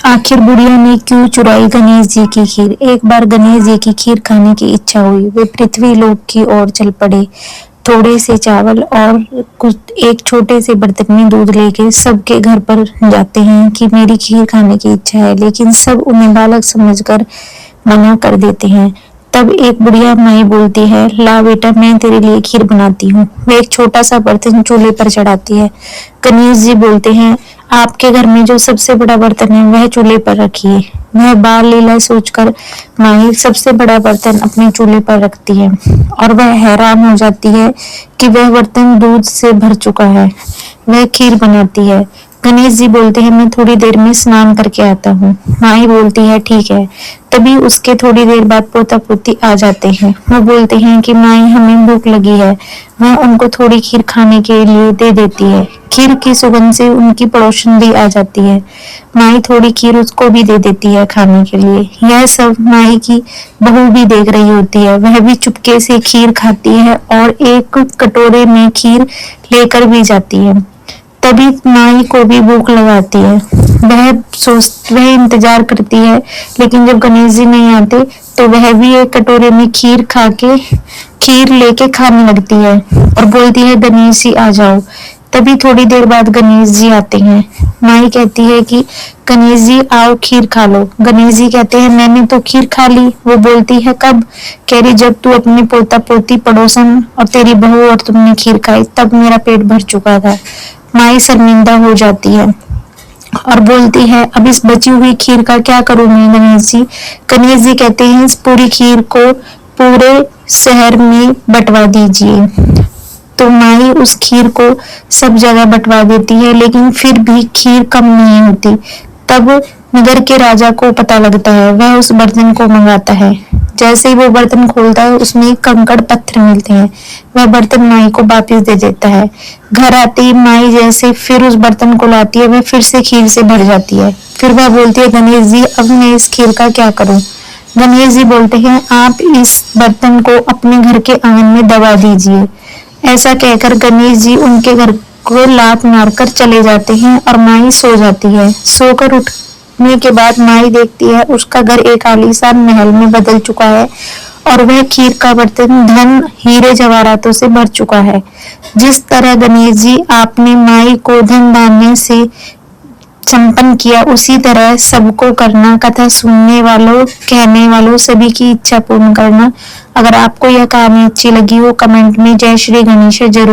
आखिर बुढ़िया ने क्यों चुराई गणेश जी की खीर। एक बार गणेश जी की खीर खाने की इच्छा हुई। वे पृथ्वी लोक की ओर चल पड़े। थोड़े से चावल और कुछ एक छोटे से बर्तन में दूध लेके सबके घर पर जाते हैं कि मेरी खीर खाने की इच्छा है, लेकिन सब उन्हें बालक समझकर मना कर देते हैं। तब एक बुढ़िया माई बोलती है, ला बेटा, मैं तेरे लिए खीर बनाती हूँ। वे एक छोटा सा बर्तन चूल्हे पर चढ़ाती है। गणेश जी बोलते हैं, आपके घर में जो सबसे बड़ा बर्तन है वह चूल्हे पर रखिए। वह बाल लीला सोचकर माई सबसे बड़ा बर्तन अपने चूल्हे पर रखती है और वह हैरान हो जाती है कि वह बर्तन दूध से भर चुका है। वह खीर बनाती है। गणेश जी बोलते हैं, मैं थोड़ी देर में स्नान करके आता हूँ। माई बोलती है, ठीक है। तभी उसके थोड़ी देर बाद पोता पोती आ जाते हैं। वो बोलते हैं कि माई, हमें भूख लगी है। वह उनको थोड़ी खीर खाने के लिए दे देती है। खीर की सुगंध से उनकी पड़ोसन भी आ जाती है। माई थोड़ी खीर उसको भी दे देती है खाने के लिए। यह सब माई की बहू भी देख रही होती है। वह भी चुपके से खीर खाती है और एक कटोरे में खीर लेकर भी जाती है। तभी माई को भी भूख लगाती है। वह इंतजार करती है, लेकिन जब गणेश जी नहीं आते तो वह भी एक कटोरे में खीर लेके खाने लगती है और बोलती है, गणेश जी आ जाओ। तभी थोड़ी देर बाद गणेश जी आते हैं। माई कहती है कि गणेश जी आओ, खीर खा लो। गणेश जी कहते हैं, मैंने तो खीर खा ली। वो बोलती है, कब? कह रही, जब तू अपने पोता पोती, पड़ोसन और तेरी बहू और तुमने खीर खाई तब मेरा पेट भर चुका था। माई शर्मिंदा हो जाती है और बोलती है, अब इस बची हुई खीर का क्या करूं मैं गणेश जी। गणेश जी कहते हैं, इस पूरी खीर को पूरे शहर में बंटवा दीजिए। तो माई उस खीर को सब जगह बंटवा देती है, लेकिन फिर भी खीर कम नहीं होती। तब नगर के राजा को पता लगता है। वह उस बर्तन को मंगाता है। जैसे ही वो बर्तन खोलता है, उसमें कंकड़ पत्थर मिलते हैं। वह बर्तन माई को वापस दे देता है। घर आते ही माई जैसे फिर उस बर्तन को लाती है, वह फिर से खीर से भर जाती है। फिर वह बोलती है, गणेश जी, अब मैं इस खीर का क्या करूं। गणेश जी बोलते हैं, आप इस बर्तन को अपने घर के आंगन में दबा दीजिए। ऐसा कहकर गणेश जी उनके घर को लात मारकर चले जाते हैं और माई सो जाती है। सोकर उठने के बाद माई देखती है, उसका घर एक आलीशान महल में बदल चुका है और वह खीर का बर्तन धन, हीरे जवाहरातों से भर चुका है। जिस तरह गणेश जी आपने माई को धन धान्य से संपन्न किया, उसी तरह सबको करना। कथा सुनने वालों, कहने वालों सभी की इच्छा पूर्ण करना। अगर आपको यह कहानी अच्छी लगी हो, कमेंट में जय श्री गणेश जरूर